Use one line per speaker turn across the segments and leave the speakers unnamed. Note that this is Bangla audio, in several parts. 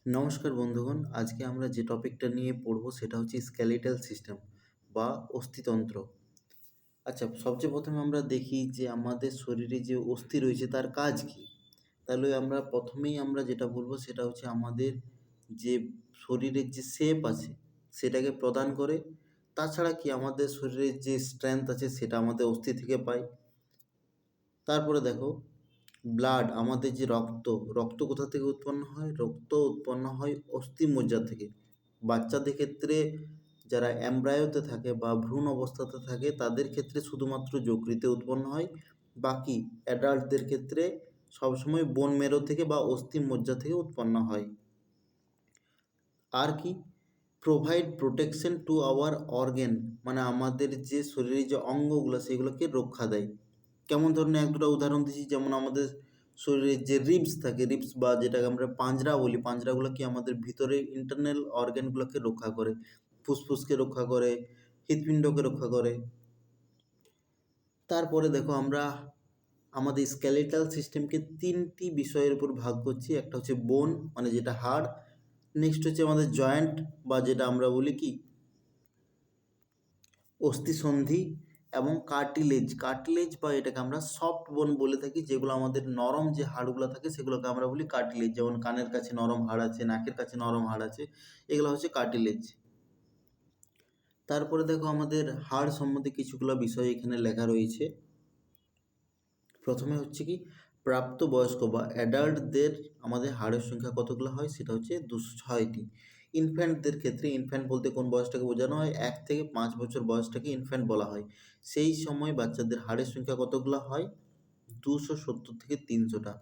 নমস্কার বন্ধুগণ, আজকে আমরা যে টপিকটা নিয়ে পড়ব সেটা হচ্ছে স্কেলেটাল সিস্টেম বা অস্থিতন্ত্র। আচ্ছা, সবচেয়ে প্রথমে আমরা দেখি যে আমাদের শরীরে যে অস্থি রয়েছে তার কাজ কী? তাহলে আমরা প্রথমেই যেটা বলব সেটা হচ্ছে আমাদের যে শরীরের যে শেপ আছে সেটাকে প্রদান করে। তাছাড়া কি আমাদের শরীরের যে স্ট্রেংথ আছে সেটা আমাদের অস্থি থেকে পাই। তারপরে দেখো ব্লাড আমাদের যে রক্ত কোথা থেকে উৎপন্ন হয়? রক্ত উৎপন্ন হয় অস্থিমজ্জা থেকে। বাচ্চাদের ক্ষেত্রে যারা এমব্রায়োতে থাকে বা ভ্রূণ অবস্থাতে থাকে তাদের ক্ষেত্রে শুধুমাত্র যকৃতে উৎপন্ন হয়। বাকি অ্যাডাল্টদের ক্ষেত্রে সবসময় বোন মেরো থেকে বা অস্থিমজ্জা থেকে উৎপন্ন হয়। আর কি? Provide protection to our organ, মানে আমাদের যে শরীরের যে অঙ্গগুলো সেগুলোকে রক্ষা দেয়। কেমন ধরনের এক দুটো উদাহরণ দিচ্ছি, যেমন আমাদের শরীরের যে রিবস থাকে, রিবস বা যেটাকে আমরা পাঁজরা বলি, পাঁজরাগুলো কি আমাদের ভিতরে ইন্টারনাল অর্গ্যানগুলোকে রক্ষা করে, ফুসফুসকে রক্ষা করে, হৃৎপিণ্ডকে রক্ষা করে। তারপরে দেখো আমরা আমাদের স্কেলেটাল সিস্টেমকে তিনটি বিষয়ের উপর ভাগ করছি। একটা হচ্ছে বোন, মানে যেটা হাড়। নেক্সট হচ্ছে আমাদের জয়েন্ট বা যেটা আমরা বলি কি অস্থিসন্ধি, এবং কার্টিলেজ বা এটাকে আমরা সফট বোন বলে থাকি, যেগুলো আমাদের নরম যে হাড়গুলো থাকে সেগুলোকে আমরা বলি কার্টিলেজ। যেমন কানের কাছে নরম হাড় আছে, নাকের কাছে নরম হাড় আছে, এগুলো হচ্ছে কার্টিলেজ। তারপরে দেখো আমাদের হাড় সম্বন্ধে কিছুগুলো বিষয় এখানে লেখা রয়েছে। প্রথমে হচ্ছে কি প্রাপ্তবয়স্ক বা অ্যাডাল্টদের আমাদের হাড়ের সংখ্যা কতগুলো হয়? সেটা হচ্ছে 206টি। ইনফ্যান্টদের ক্ষেত্রে, ইনফ্যান্ট বলতে কোন বয়সটাকে বোঝানো হয়? 1 থেকে 5 বছর বয়সটাকে ইনফ্যান্ট বলা হয়। সেই সময় বাচ্চাদের হাড়ের সংখ্যা কতগুলো হয়? 270 থেকে 300টা।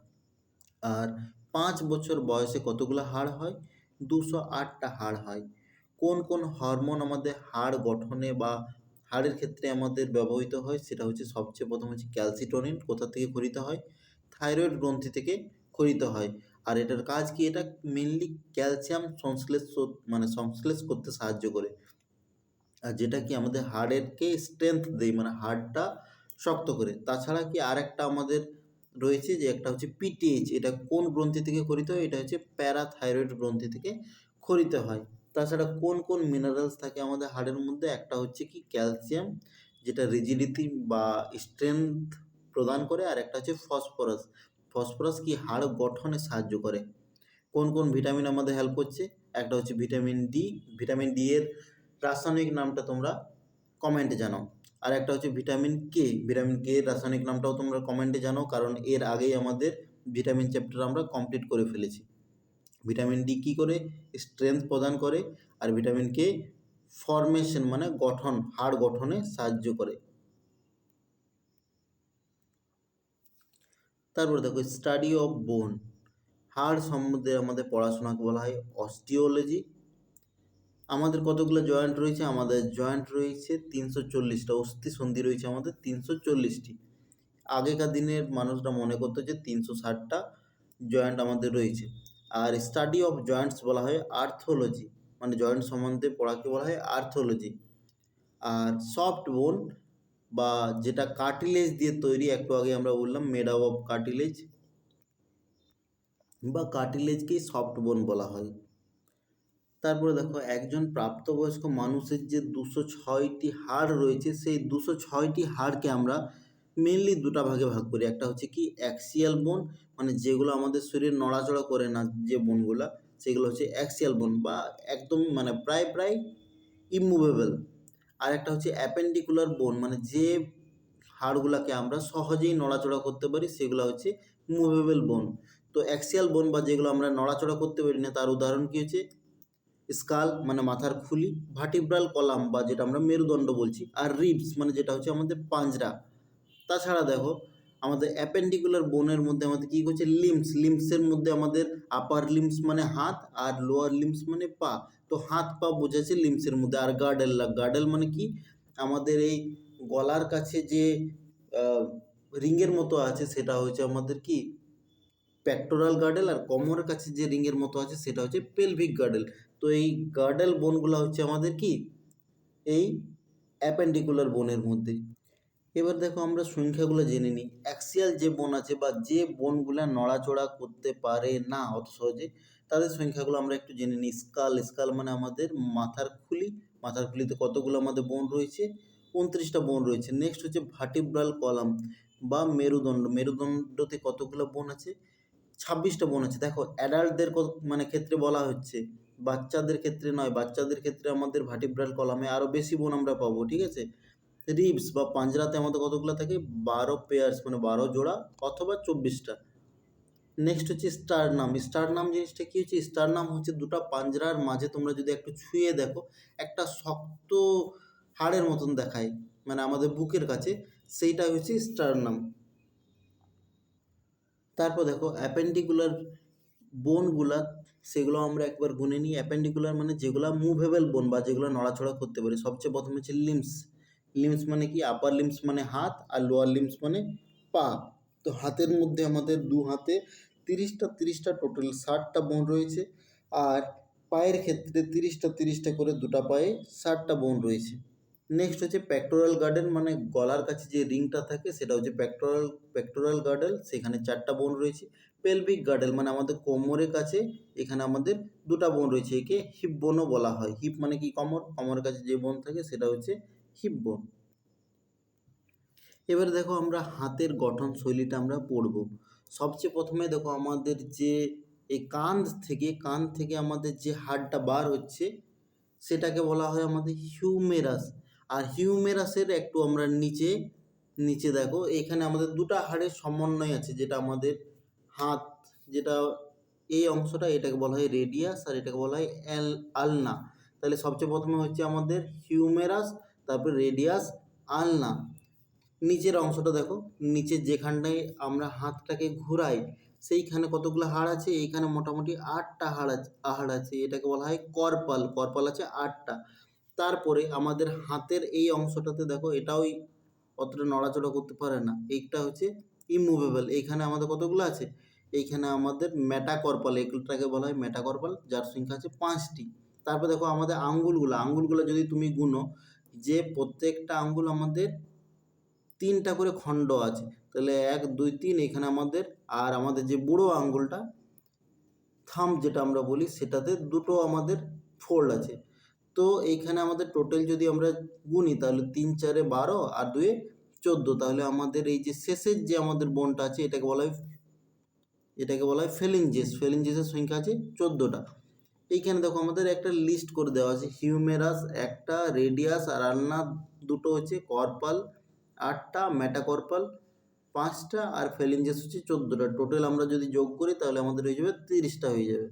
আর 5 বছর বয়সে কতগুলো হাড় হয়? 208টা হাড় হয়। কোন কোন হরমোন আমাদের হাড় গঠনে বা হাড়ের ক্ষেত্রে আমাদের ব্যবহৃত হয়? সেটা হচ্ছে সবচেয়ে প্রথম হচ্ছে ক্যালসিটোনিন। কোথা থেকে খরিত হয়? থাইরয়েড গ্রন্থি থেকে খরিত হয়। আর এটার কাজ কি? এটা মেনলি ক্যালসিয়াম সংশ্লেষ করতে সাহায্য করে। আর যেটা কি আমাদের হাড়েরকে স্ট্রেংথ দেয়, মানে হাড়টা শক্ত করে। তাছাড়া কি আরেকটা আমাদের রয়েছে যে একটা হচ্ছে পিটিএইচ। এটা কোন গ্রন্থি থেকে খরিত হয়? এটা হচ্ছে প্যারাথাইরয়েড গ্রন্থি থেকে খরিত হয়। তাছাড়া কোন কোন মিনারেলস থাকে আমাদের হাড়ের মধ্যে? একটা হচ্ছে কি ক্যালসিয়াম, যেটা রিজিডিটি বা স্ট্রেংথ প্রদান করে। আর একটা হচ্ছে ফসফরাস। ফসফরাস কি হাড় গঠনে সাহায্য করে। কোন কোন ভিটামিন আমাদের হেল্প করছে? একটা হচ্ছে ভিটামিন ডি। ভিটামিন ডি এর রাসায়নিক নামটা তোমরা কমেন্টে জানাও। আর একটা হচ্ছে ভিটামিন কে। ভিটামিন কে এর রাসায়নিক নামটাও তোমরা কমেন্টে জানাও, কারণ এর আগেই আমাদের ভিটামিন চ্যাপ্টার আমরা কমপ্লিট করে ফেলেছি। ভিটামিন ডি কী করে? স্ট্রেংথ প্রদান করে। আর ভিটামিন কে ফর্মেশন মানে গঠন, হাড় গঠনে সাহায্য করে। তারপরে দেখো স্টাডি অফ বোন। হাড় সম্বন্ধে আমাদের পড়াশোনাকে বলা হয় অস্টিওলজি। আমাদের কতগুলো জয়েন্ট রয়েছে? আমাদের জয়েন্ট রয়েছে 340টা। অস্থিসন্ধি রয়েছে আমাদের 340টি। আগেকার দিনের মানুষরা মনে করতো যে 360টা জয়েন্ট আমাদের রয়েছে। আর স্টাডি অফ জয়েন্টস বলা হয় আর্থোলজি, মানে জয়েন্ট সম্বন্ধে পড়াকে বলা হয় আর্থোলজি। আর সফট বোন বা যেটা কার্টিলেজ দিয়ে তৈরি, একটু আগে আমরা বললাম মেড আপ অফ কার্টিলেজ, বা কার্টিলেজকেই সফট বোন বলা হয়। তারপরে দেখো একজন প্রাপ্তবয়স্ক মানুষের যে 206টি হাড় রয়েছে, সেই 206টি হাড়কে আমরা মেনলি দুটা ভাগে ভাগ করি। একটা হচ্ছে কি অ্যাক্সিয়াল বোন, মানে যেগুলো আমাদের শরীর নড়াচড়া করে না যে বোনগুলা, সেগুলো হচ্ছে অ্যাক্সিয়াল বোন বা একদম মানে প্রায় ইমুভেবল। আর একটা হচ্ছে অ্যাপেন্ডিকুলার বোন, মানে যে হাড়গুলাকে আমরা সহজেই নড়াচড়া করতে পারি সেগুলো হচ্ছে মুভেবল বোন। তো অ্যাক্সিয়াল বোন বা যেগুলো আমরা নড়াচড়া করতে পারি না, তার উদাহরণ কী হচ্ছে? স্কাল মানে মাথার খুলি, ভার্টিব্রাল কলাম বা যেটা আমরা মেরুদণ্ড বলছি, আর রিবস মানে যেটা হচ্ছে আমাদের পাঁজরা। তাছাড়া দেখো আমাদের অ্যাপেন্ডিকুলার বোনের মধ্যে আমাদের কী করছে? লিম্সের মধ্যে আমাদের আপার লিম্স মানে হাত আর লোয়ার লিম্স মানে পা। তো হাত পা বোঝাচ্ছে লিম্সের মধ্যে। আর গার্ডেল মানে কি? আমাদের এই গলার কাছে যে রিংয়ের মতো আছে সেটা হচ্ছে আমাদের কি পেক্টোরাল গার্ডেল, আর কোমরের কাছে যে রিংয়ের মতো আছে সেটা হচ্ছে পেলভিক গার্ডেল। তো এই গার্ডেল বোনগুলো হচ্ছে আমাদের কি এই অ্যাপেন্ডিকুলার বোনের মধ্যে। এবার দেখো আমরা সংখ্যাগুলো জেনে নিই। অ্যাক্সিয়াল যে বোন আছে বা যে বোনগুলা নড়াচড়া করতে পারে না অত সহজে, তাদের সংখ্যাগুলো আমরা একটু জেনে নিই। স্কাল মানে আমাদের মাথার খুলি, মাথার খুলিতে কতগুলো আমাদের বোন রয়েছে? 29টা বোন রয়েছে। নেক্সট হচ্ছে ভার্টিব্রাল কলাম বা মেরুদণ্ড, মেরুদণ্ডতে কতগুলো বোন আছে? 26টা বোন আছে। দেখো অ্যাডাল্টদের মানে ক্ষেত্রে বলা হচ্ছে, বাচ্চাদের ক্ষেত্রে নয়। বাচ্চাদের ক্ষেত্রে আমাদের ভার্টিব্রাল কলামে আরও বেশি বোন আমরা পাবো, ঠিক আছে? রিবস বা পাঁজরাতে আমাদের কতগুলো থাকে? 12 পেয়ার্স মানে 12 জোড়া অথবা 24টা। নেক্সট হচ্ছে স্টারনাম জিনিসটা কি হচ্ছে? স্টারনাম হচ্ছে দুটো পাঁজরার মাঝে তোমরা যদি একটু ছুঁয়ে দেখো, একটা শক্ত হাড়ের মতন দেখায়, মানে আমাদের বুকের কাছে, সেইটা হচ্ছে স্টারনাম। তারপর দেখো অ্যাপেন্ডিকুলার বোনগুলা, সেগুলো আমরা একবার গুনে নিই। অ্যাপেন্ডিকুলার মানে যেগুলো মুভেবল বোন বা যেগুলো নড়াচড়া করতে পারে। সবচেয়ে প্রথমে হচ্ছে লিম্স মানে কি? আপার লিম্স মানে হাত আর লোয়ার লিম্স মানে পা। তো হাতের মধ্যে আমাদের দু হাতে 30টা টোটাল 60টা বোন রয়েছে। আর পায়ের ক্ষেত্রে 30টা করে দুটা পায়ে 60টা বোন রয়েছে। নেক্সট হচ্ছে পেক্টোরাল গার্ডেল, মানে গলার কাছে যে রিংটা থাকে সেটা হচ্ছে পেক্টোরাল গার্ডেল, সেখানে 4টা বোন রয়েছে। পেলভিক গার্ডেল মানে আমাদের কোমরের কাছে, এখানে আমাদের দুটা বোন রয়েছে, একে হিপ বোনও বলা হয়। হিপ মানে কি? কোমরের কাছে যে বোন থাকে সেটা হচ্ছে হিপ বোন। এবারে দেখো আমরা হাতের গঠন শৈলীটা আমরা পড়ব। সবচেয়ে প্রথমে দেখো আমাদের যে এই কান থেকে আমাদের যে হাড়টা বার হচ্ছে সেটাকে বলা হয় আমাদের হিউমেরাস। আর হিউমেরাসের একটু আমরা নিচে দেখো, এখানে আমাদের দুটা হাড়ের সমন্বয় আছে, যেটা আমাদের হাত, যেটা এই অংশটা, এটাকে বলা হয় রেডিয়াস আর এটাকে বলা হয় আলনা। তাহলে সবচেয়ে প্রথমে হচ্ছে আমাদের হিউমেরাস, তারপর রেডিয়াস, আলনা। নিচের অংশটা দেখো, নিচে যেখানটায় আমরা হাতটাকে ঘুরাই সেইখানে কতগুলো হাড় আছে? এইখানে মোটামুটি 8টা হাড় আছে, এটাকে বলা হয় কর্পাল আছে 8টা। তারপরে আমাদের হাতের এই অংশটাতে দেখো, এটাও অতটা নড়াচড়া করতে পারে না, এইটা হচ্ছে ইমুভেবল। এইখানে আমাদের কতগুলো আছে? এইখানে আমাদের মেটাকর্পাল, এগুলোটাকে বলা হয় মেটাকর্পাল, যার সংখ্যা আছে 5টি। তারপর দেখো আমাদের আঙ্গুলগুলো যদি তুমি গুনো, যে প্রত্যেকটা আঙ্গুল আমাদের 3টা করে খণ্ড আছে, তাহলে 1 2 3 এখানে আমাদের, আর আমাদের যে বুড়ো আঙ্গুলটা থাম্ব যেটা আমরা বলি, সেটাতে দুটো আমাদের ফোল্ড আছে। তো এইখানে আমাদের টোটাল যদি আমরা গুনি তাহলে 3 4 12 আর 2 14, তাহলে আমাদের এই যে শেষের যে আমাদের বোনটা আছে এটাকে বলা হয় ফেলিঞ্জেসের সংখ্যা আছে 14টা। এইখানে দেখো আমাদের একটা লিস্ট করে দেওয়া আছে, হিউমেরাস একটা, রেডিয়াস আর আলনা দুটো হচ্ছে, কর্পাল 8টা, মেটাকর্পাল 5টা আর ফেলিঞ্জেস হচ্ছে 14টা। টোটাল আমরা যদি যোগ করি তাহলে আমাদের হয়ে যাবে 30টা হয়ে যাবে।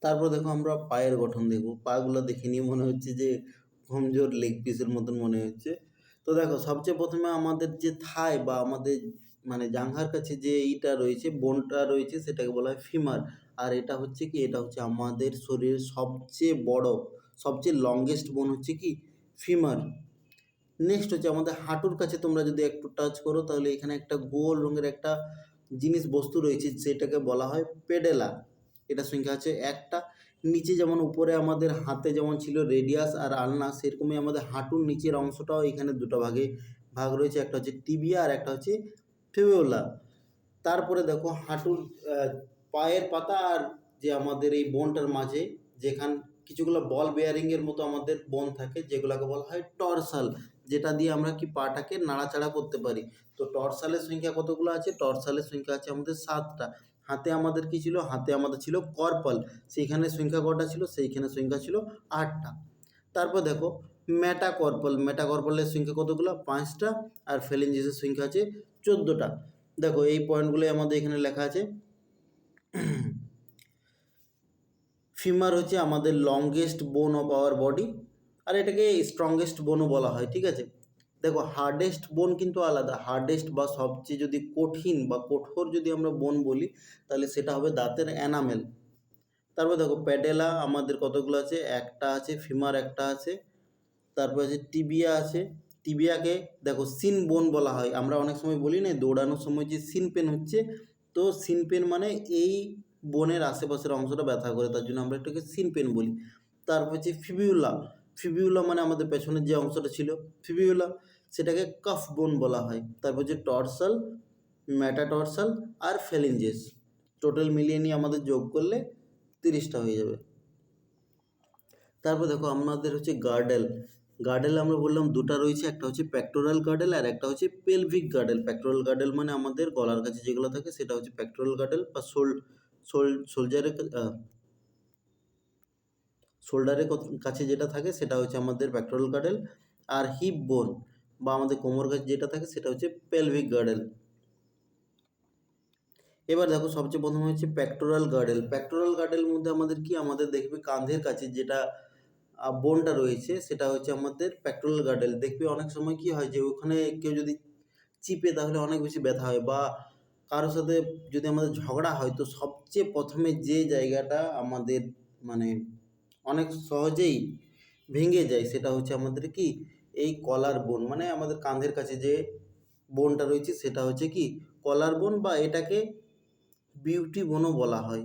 তারপর দেখো আমরা পায়ের গঠন দেখব। পাগুলো দেখে নিয়ে মনে হচ্ছে যে কমজোর লেগ পিসের মতন মনে হচ্ছে। তো দেখো সবচেয়ে প্রথমে আমাদের যে থাই বা আমাদের মানে জাঙ্ঘার কাছে যে এইটা রয়েছে, বোনটা রয়েছে, সেটাকে বলা হয় ফিমার। আর এটা হচ্ছে কি? এটা হচ্ছে আমাদের শরীরের সবচেয়ে বড়, সবচেয়ে লংগেস্ট বোন হচ্ছে কি? ফিমার। নেক্সট হচ্ছে আমাদের হাঁটুর কাছে, তোমরা যদি একটু টাচ করো তাহলে এখানে একটা গোল রঙের একটা বস্তু রয়েছে, যেটাকে বলা হয় পেডেলা। এটার সংখ্যা আছে 1টা। নিচে যেমন উপরে আমাদের হাতে যেমন ছিল রেডিয়াস আর আলনা, সেরকমই আমাদের হাঁটুর নিচের অংশটাও এখানে দুটো ভাগ রয়েছে, একটা হচ্ছে টিবিয়া আর একটা হচ্ছে ফিবিউলা। তারপরে দেখো হাঁটুর পায়ের পাতা আর যে আমাদের এই বোনটার মাঝে যেখান কিছুগুলো বল বেয়ারিংয়ের মতো আমাদের বোন থাকে, যেগুলোকে বলা হয় টর্সাল, যেটা দিয়ে আমরা কি পাটাকে নাড়াচাড়া করতে পারি। তো টর্সালের সংখ্যা কতগুলো আছে? টর্সালের সংখ্যা আছে আমাদের 7টা। হাতে আমাদের কি ছিল? হাতে আমাদের ছিল কর্পাল, সেইখানে সংখ্যা কটা ছিল? সেইখানে সংখ্যা ছিল 8টা। তারপর দেখো মেটাকর্পালের সংখ্যা কতগুলো? 5টা। আর ফেলেঞ্জিসের সংখ্যা আছে 14টা। দেখো এই পয়েন্টগুলোই আমাদের এখানে লেখা আছে। ফিমার হচ্ছে আমাদের লংগেস্ট বোন অফ আওয়ার বডি, আর এটাকে স্ট্রংগেস্ট বোনও বলা হয়, ঠিক আছে? দেখো হার্ডেস্ট বোন কিন্তু আলাদা। হার্ডেস্ট বা সবচেয়ে যদি কঠিন বা কঠোর যদি আমরা বোন বলি, তাহলে সেটা হবে দাঁতের এনামেল। তারপর দেখো প্যাডেলা আমাদের কতগুলো আছে? 1টা আছে, ফিমার 1টা আছে, তারপর আছে টিবিয়া আছে। টিবিয়াকে দেখো সিন বোন বলা হয়। আমরা অনেক সময় বলি না, দৌড়ানোর সময় যে সিন পেন হচ্ছে, তো সিন পেন মানে এই বোনের আশেপাশের অংশটা ব্যথা করে, তার জন্য আমরা এটাকে সিন পেন বলি। তারপর হচ্ছে ফিবিউলা মানে আমাদের পেছনের যে অংশটা ছিল ফিবিউলা, সেটাকে কাফ বোন বলা হয়। তারপর যে টর্সাল, মেটাটর্সাল আর ফ্যালিঞ্জেস, টোটাল মিলিয়ে নিয়ে আমাদের যোগ করলে 30টা হয়ে যাবে। তারপর দেখো আমাদের হচ্ছে গার্ডেল। গার্ডেল আমরা বললাম দুটা রয়েছে, একটা হচ্ছে পেক্টোরাল গার্ডেল আর একটা হচ্ছে পেলভিক গার্ডেল। পেক্টোরাল গার্ডেল মানে আমাদের গলার কাছে যেগুলো থাকে সেটা হচ্ছে পেক্টোরাল গার্ডেল, বা শোল্ডারের কাছে যেটা থাকে সেটা হচ্ছে আমাদের পেক্টোরাল গার্ডেল। আর হিপ বোন বা আমাদের কোমর কাছে যেটা থাকে সেটা হচ্ছে পেলভিক গার্ডেল। এবার দেখো সবচেয়ে প্রথমে হচ্ছে পেক্টোরাল গার্ডেল। পেক্টোরাল গার্ডেলের মধ্যে আমাদের কি, আমাদের দেখবে কাঁধের কাছে যেটা বোনটা রয়েছে সেটা হচ্ছে আমাদের পেক্টোরাল গার্ডেল। দেখবে অনেক সময় কি হয় যে ওখানে কেউ যদি চিপে তাহলে অনেক বেশি ব্যথা হয়, বা কারোর সাথে যদি আমাদের ঝগড়া হয় তো সবচেয়ে প্রথমে যে জায়গাটা আমাদের মানে অনেক সহজেই ভেঙে যায় সেটা হচ্ছে আমাদের কি, এই কলার বোন, মানে আমাদের কাঁধের কাছে যে বোনটা রয়েছে সেটা হচ্ছে কি কলার বোন, বা এটাকে বিউটি বোনও বলা হয়।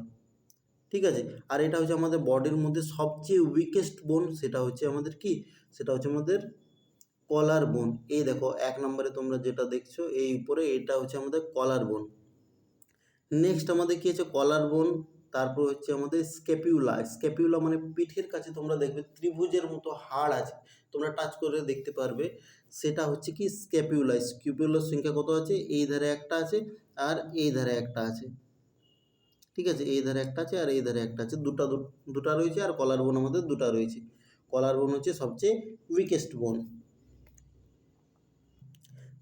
ঠিক আছে, আর এটা হচ্ছে আমাদের বডির মধ্যে সবচেয়ে উইকেস্ট বোন, সেটা হচ্ছে আমাদের কি, সেটা হচ্ছে আমাদের কলার বোন। এই দেখো 1 নম্বরে তোমরা যেটা দেখছো এই উপরে, এটা হচ্ছে আমাদের কলার বোন। নেক্সট আমাদের কি আছে, কলার বোন, তারপর হচ্ছে আমাদের স্ক্যাপিউলা। স্ক্যাপিউলা মানে পিঠের কাছে তোমরা দেখবে ত্রিভুজের মতো হাড় আছে, তোমরা টাচ করে দেখতে পারবে, সেটা হচ্ছে কি স্ক্যাপিউলা। স্ক্যাপিউলার সংখ্যা কত আছে, এই ধারে একটা আছে আর এই ধারে একটা আছে। ঠিক আছে, এই ধারে একটা আছে আর এই ধারে একটা আছে, দুটা রয়েছে, আর কলার বোন আমাদের দুটা রয়েছে। কলার বোন হচ্ছে সবচেয়ে উইকেস্ট বোন।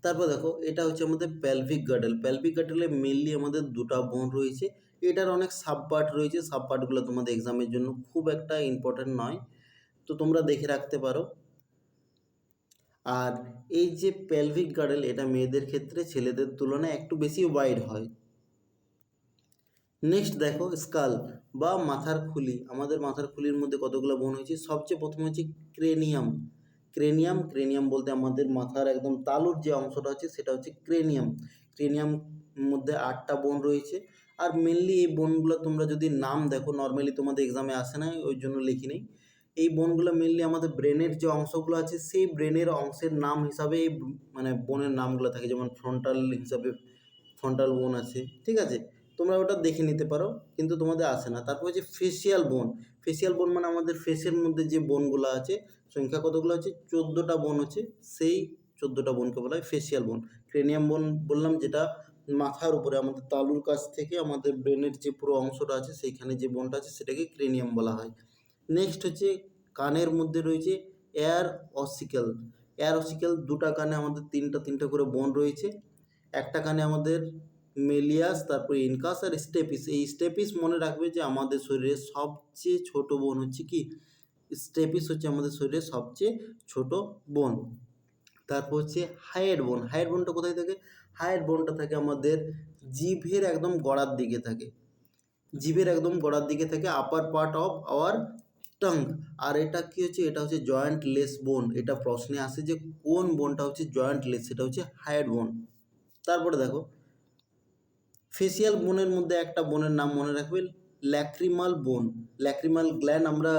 তারপর দেখো এটা হচ্ছে আমাদের প্যালভিক গার্ডেল। প্যালভিক গার্ডেলে মেনলি আমাদের দুটা বোন রয়েছে, এটার অনেক সাব পার্ট রয়েছে। সাব পার্টগুলো তোমাদের এক্সামের জন্য খুব একটা ইম্পর্টেন্ট নয়, তো তোমরা দেখে রাখতে পারো। আর এই যে প্যালভিক গার্ডেল, এটা মেয়েদের ক্ষেত্রে ছেলেদের তুলনায় একটু বেশি ওয়াইড হয়। নেক্সট দেখো স্কাল বা মাথার খুলি। আমাদের মাথার খুলির মধ্যে কতগুলো বোন হয়েছে, সবচেয়ে প্রথমে হচ্ছে ক্রেনিয়াম। ক্রেনিয়াম বলতে আমাদের মাথার একদম তালুর যে অংশটা আছে সেটা হচ্ছে ক্রেনিয়াম। ক্রেনিয়াম মধ্যে 8টা বোন রয়েছে। আর মেনলি এই বোনগুলো তোমরা যদি নাম দেখো, নর্মালি তোমাদের এক্সামে আসে না ওই জন্য লিখি নেই। এই বোনগুলো মেনলি আমাদের ব্রেনের যে অংশগুলো আছে সেই ব্রেনের অংশের নাম হিসাবে এই মানে বোনের নামগুলো থাকে, যেমন ফ্রন্টাল হিসাবে ফ্রন্টাল বোন আছে। ঠিক আছে, তোমরা ওটা দেখে নিতে পারো, কিন্তু তোমাদের আসে না। তারপর হচ্ছে ফেসিয়াল বোন। ফেসিয়াল বোন মানে আমাদের ফেসের মধ্যে যে বোনগুলো আছে, সংখ্যা কতগুলো আছে, 14টা বোন আছে, সেই 14টা বোনকে বলা হয় ফেসিয়াল বোন। ক্রেনিয়াম বোন বললাম, যেটা মাথার উপরে আমাদের তালুর কাছ থেকে আমাদের ব্রেনের যে পুরো অংশটা আছে সেইখানে যে বোনটা আছে সেটাকে ক্রেনিয়াম বলা হয়। নেক্সট হচ্ছে কানের মধ্যে রয়েছে এয়ার অসিকেল। এয়ার অসিকেল, দুটা কানে আমাদের তিনটা করে বোন রয়েছে। একটা কানে আমাদের মেলিয়াস, তারপর ইনকাস আর স্টেপিস। এই স্টেপিস মনে রাখবে যে আমাদের শরীরের সবচেয়ে ছোট বোন হচ্ছে কি স্টেপিস, হচ্ছে আমাদের শরীরের সবচেয়ে ছোট বোন। তারপর হচ্ছে হাইয়ের বোন। হাইয়ের বোনটা কোথায় থাকে, হাইয়ের বোনটা থাকে আমাদের জিভের একদম গোড়ার দিকে থাকে। জিভের একদম গোড়ার দিকে থাকে, upper part of our tongue. আর এটা কি হচ্ছে, এটা হচ্ছে জয়েন্টলেস বোন। এটা প্রশ্নে আসে যে কোন বোনটা হচ্ছে জয়েন্টলেস, সেটা হচ্ছে হাইয়ের বোন। তারপরে দেখো ফেসিয়াল বোনের মধ্যে একটা বোনের নাম মনে রাখবে, ল্যাক্রিমাল বোন। ল্যাক্রিমাল গ্ল্যান্ড, আমরা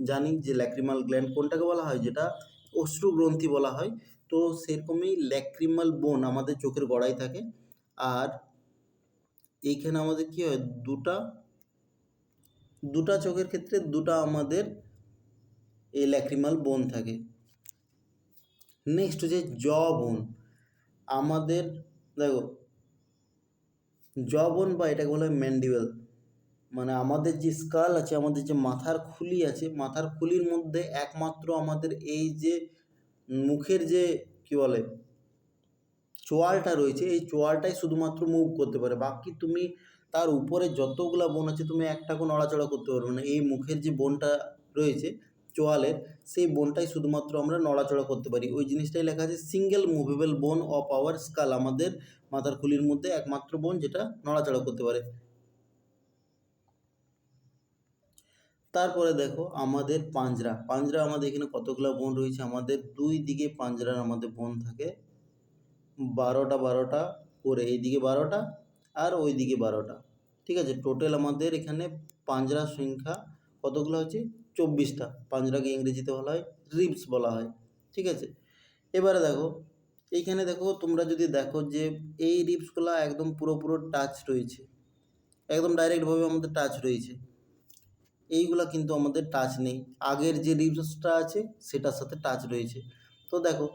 জানি যে ল্যাক্রিমাল গ্ল্যান্ড কোনটাকে বলা হয়, যেটা অশ্রু গ্রন্থি বলা হয়। তো সেরকমই ল্যাক্রিমাল বোন আমাদের চোখের গোড়ায় থাকে। আর এইখানে আমাদের কি হয়, দুটা চোখের ক্ষেত্রে দুটা আমাদের এই ল্যাক্রিমাল বোন থাকে। নেক্সট হচ্ছে জ বোন। আমাদের দেখো জ বোন বা এটাকে বলা হয় ম্যান্ডিবেল, মানে আমাদের যে স্কাল আছে, আমাদের যে মাথার খুলি আছে, মাথার খুলির মধ্যে একমাত্র আমাদের এই যে মুখের যে কি বলে চোয়ালটা রয়েছে, এই চোয়ালটাই শুধুমাত্র মুভ করতে পারে। বাকি তুমি তার উপরে যতগুলা বোন আছে তুমি একটাকেও নড়াচড়া করতে পারবে না। এই মুখের যে বোনটা রয়েছে চোয়ালের, সেই বোনটাই শুধুমাত্র আমরা নড়াচড়া করতে পারি। ওই জিনিসটাই লেখা আছে সিঙ্গেল মুভেবল বোন অফ আওয়ার স্কাল। আমাদের মাথার খুলির মধ্যে একমাত্র বোন যেটা নড়াচড়া করতে পারে। তারপরে দেখো আমাদের পাঁজরা। আমাদের এখানে কতগুলো বোন রয়েছে, আমাদের দুই দিকে পাঁজরার আমাদের বোন থাকে 12টা করে, এইদিকে 12টা আর ওইদিকে 12টা। ঠিক আছে, টোটাল আমাদের এখানে পাঁজরার সংখ্যা কতগুলো হচ্ছে 24টা, পাঁজরাকে ইংরেজিতে বলা হয় রিবস বলা হয়, ঠিক আছে। এবারে দেখো এইখানে দেখো, তোমরা যদি দেখো যে এই রিবসগুলো একদম পুরো টাচ রয়েছে, একদম ডাইরেক্টভাবে আমাদের টাচ রয়েছে, এইগুলা কিন্তু আমাদের টাচ নেই, আগের যে রিবসটা আছে সেটার সাথে টাচ রয়েছে। তো দেখো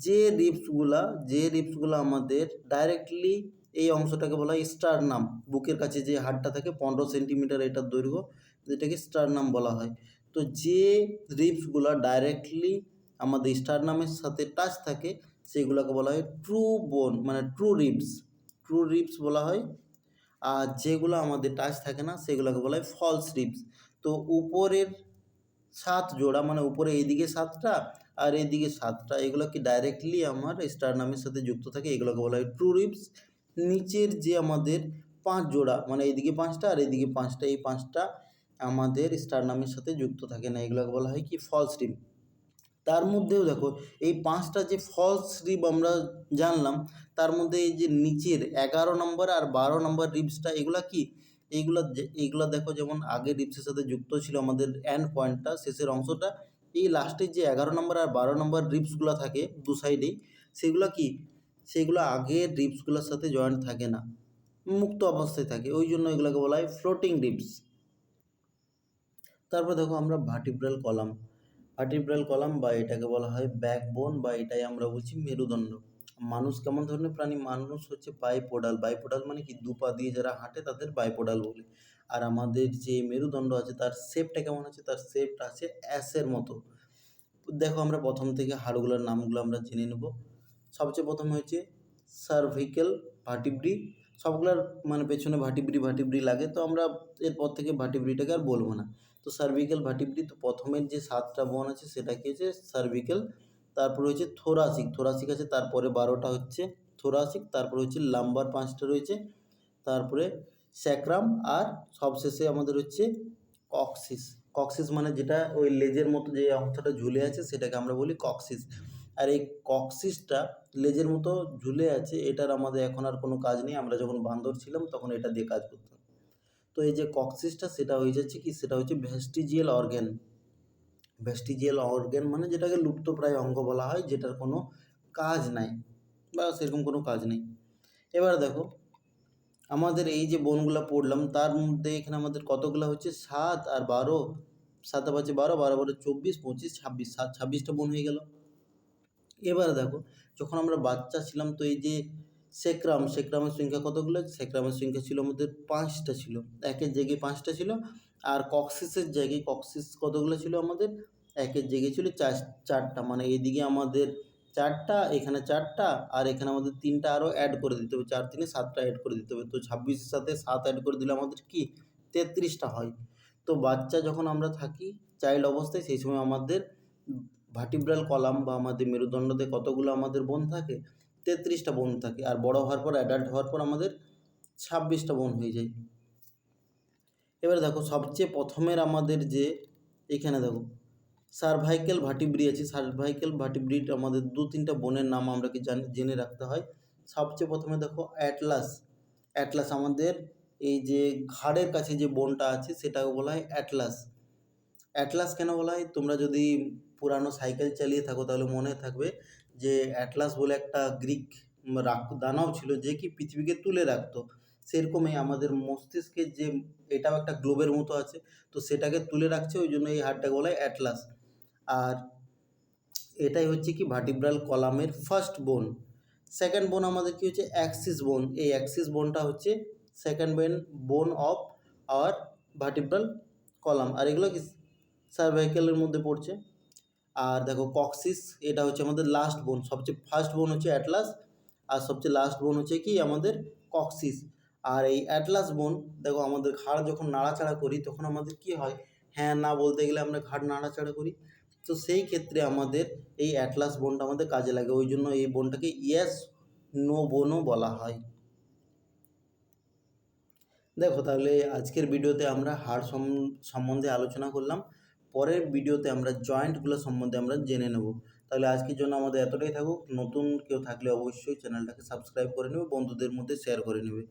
যে রিবসগুলা আমাদের ডাইরেক্টলি, এই অংশটাকে বলা হয় স্টারনাম, বুকের কাছে যে হাড়টা থাকে 15 সেন্টিমিটার এটার দৈর্ঘ্য, যেটাকে স্টারনাম বলা হয়। তো যে রিবসগুলা ডাইরেক্টলি আমাদের স্টারনামের সাথে টাচ থাকে সেগুলোকে বলা হয় ট্রু বোন, মানে ট্রু রিবস বলা হয়। আর যেগুলো আমাদের টাচ থাকে না সেগুলোকে বলা হয় ফলস রিবস। তো উপরের 7 জোড়া, মানে উপরে এইদিকে 7টা আর এইদিকে 7টা, এগুলো কি ডাইরেক্টলি আমার স্টারনামের সাথে যুক্ত থাকে, এগুলোকে বলা হয় ট্রু রিবস। নিচের যে আমাদের 5 জোড়া, মানে এইদিকে 5টা আর এইদিকে 5টা, এই 5টা আমাদের স্টারনামের সাথে যুক্ত থাকে না, এগুলোকে বলা হয় কি ফলস রিব। তার মধ্যেও দেখো এই 5টা যে ফলস রিব আমরা জানলাম, তার মধ্যে এই যে নিচের 11 নম্বর আর 12 নম্বর রিবসটা, এগুলা কি, এইগুলা দেখো যেমন আগের রিবসের সাথে যুক্ত ছিল আমাদের এন্ড পয়েন্টটা, শেষের অংশটা, এই লাস্টের যে 11 নম্বর আর 12 নম্বর রিবসগুলো থাকে দু সাইডেই, সেগুলো কি, সেগুলো আগের রিবসগুলোর সাথে জয়েন্ট থাকে না, মুক্ত অবস্থায় থাকে, ওই জন্য এগুলোকে বলা হয় ফ্লোটিং রিবস। তারপর দেখো আমরা ভার্টিব্রাল কলাম বা এটাকে বলা হয় ব্যাকবোন, বা এটাই আমরা বলছি মেরুদণ্ড। মানুষ কেমন ধরনের প্রাণী? মানুষ হচ্ছে বাইপোডাল মানে কি, দুপা দিয়ে যারা হাঁটে তাদের বাইপোডাল বলে। আর আমাদের যে মেরুদণ্ড আছে তার শেপটা কেমন আছে? তার শেপটা আছে অ্যাসের মতো। দেখো আমরা প্রথম থেকে হাড়গুলোর নামগুলো আমরা জেনে নেব। সবচেয়ে প্রথমে হচ্ছে সার্ভিক্যাল ভার্টিব্রি, সবগুলোর মানে পেছনে ভার্টিব্রি লাগে, তো আমরা এরপর থেকে ভার্টিব্রিটাকে আর বলবো না। তো সার্ভিক্যাল ভার্টিব্রি, তো প্রথমের যে 7টা বোন আছে সেটা কি হচ্ছে সার্ভিক্যাল, তারপরে হচ্ছে থোরাসিক আছে, তারপরে 12টা হচ্ছে থোরাসিক, তারপরে হচ্ছে লাম্বার 5টা রয়েছে, তারপরে স্যাক্রাম, আর সবশেষে আমাদের হচ্ছে কক্সিস মানে যেটা ওই লেজের মতো যে অংশটা ঝুলে আছে সেটাকে আমরা বলি কক্সিস। আর এই কক্সিসটা লেজের মতো ঝুলে আছে, এটার আমাদের এখন আর কোনো কাজ নেই, আমরা যখন বান্দর ছিলাম তখন এটা দিয়ে কাজ করতাম। তো এই যে কক্সিসটা সেটা হয়ে যাচ্ছে কি, সেটা হচ্ছে ভেস্টিজিয়াল অর্গ্যান মানে যেটাকে লুপ্তপ্রায় অঙ্গ বলা হয়, যেটার কোনো কাজ নাই বা সেরকম কোনো কাজ নেই। এবার দেখো আমাদের এই যে বোনগুলো পড়লাম তার মধ্যে এখানে আমাদের কতগুলো হচ্ছে 7 আর 12, 7 আর 5 12, 12 12 24, 25, 26, 26টা বোন হয়ে গেল। এবারে দেখো যখন আমরা বাচ্চা ছিলাম, তো এই যে সেক্রামের সংখ্যা কতগুলো? সেক্রামের সংখ্যা ছিল আমাদের 5টা ছিল, একের জায়গায় 5টা ছিল। আর কক্সিসের জায়গায় কক্সিস কতগুলো ছিল আমাদের? একের জায়গায় ছিল 4টা, মানে এইদিকে আমাদের 4টা, এখানে 4টা, আর এখানে আমাদের 3টা আরও অ্যাড করে দিতে হবে, 4 3 7টা অ্যাড করে দিতে হবে। তো 26-এর সাথে 7 অ্যাড করে দিলে আমাদের কি 33টা হয়। তো বাচ্চা যখন আমরা থাকি চাইল্ড অবস্থায়, সেই সময় আমাদের ভার্টিব্রাল কলাম বা আমাদের মেরুদণ্ডতে কতগুলো আমাদের বোন থাকে? 33টা বোন থাকে। আর বড় হওয়ার পর, অ্যাডাল্ট হওয়ার পর আমাদের 26টা বোন হয়ে যায়। এবারে দেখো সবচেয়ে প্রথমের আমাদের যে এখানে দেখো সার্ভাইকেল ভার্টিব্রি আছে, সার্ভাইকেল ভার্টিব্রির আমাদের 2-3টা বোনের নাম আমরা কি জেনে রাখতে হয়। সবচেয়ে প্রথমে দেখো অ্যাটলাস আমাদের এই যে ঘাড়ের কাছে যে বোনটা আছে সেটাকে বলা হয় অ্যাটলাস কেন বলা হয়? তোমরা যদি পুরানো সাইকেল চালিয়ে থাকো তাহলে মনে থাকবে যে অ্যাটলাস বলে একটা গ্রিক দানব ছিল যে কি পৃথিবীকে তুলে রাখতো। সেরকমই আমাদের মস্তিষ্কের যে, এটাও একটা গ্লোবের মতো আছে, তো সেটাকে তুলে রাখছে, ওই জন্য এই হাড়টাকে বলা হয় অ্যাটলাস। আর এটাই হচ্ছে কি ভার্টিব্রাল কলামের ফার্স্ট বোন। সেকেন্ড বোন আমাদের কি হচ্ছে অ্যাক্সিস বোন। এই অ্যাক্সিস বোনটা হচ্ছে second bone of our vertebral column, আর এগুলো কি সার্ভাইকেলের মধ্যে পড়ছে। আর দেখো কক্সিস, এটা হচ্ছে আমাদের লাস্ট বোন। সবচেয়ে ফার্স্ট বোন হচ্ছে অ্যাটলাস, আর সবচেয়ে লাস্ট বোন হচ্ছে কি আমাদের কক্সিস। আর এই অ্যাটলাস বোন দেখো আমাদের ঘাড় যখন নাড়াচাড়া করি তখন আমাদের কি হয়? হ্যাঁ না বলতে গেলে আমরা ঘাড় নাড়াচাড়া করি, তো সেই ক্ষেত্রে আমাদের এই অ্যাটলাস বোনটা আমাদের কাজে লাগে, ওই জন্য এই বোনটাকে ইয়েস নো বোনও বলা হয়। দেখো তাহলে আজকের ভিডিওতে আমরা হাড় সম্বন্ধে আলোচনা করলাম, পরের ভিডিওতে আমরা জয়েন্টগুলো সম্বন্ধে আমরা জেনে নেব। তাহলে আজকের জন্য আমাদের এতটাই থাকুক। নতুন কেউ থাকলে অবশ্যই চ্যানেলটাকে সাবস্ক্রাইব করে নেবে, বন্ধুদের মধ্যে শেয়ার করে নেবে।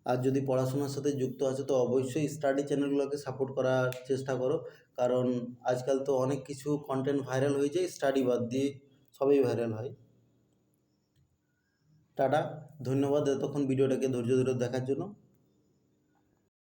আর যদি পড়াশোনার সাথে যুক্ত আছে তো অবশ্যই স্টাডি চ্যানেলগুলোকে সাপোর্ট করার চেষ্টা করো, কারণ আজকাল তো অনেক কিছু কন্টেন্ট ভাইরাল হয়ে যায়, স্টাডি বাদ দিয়ে সবই ভাইরাল হয়। টাটা, ধন্যবাদ এতক্ষণ ভিডিওটাকে ধৈর্য ধরে দেখার জন্য।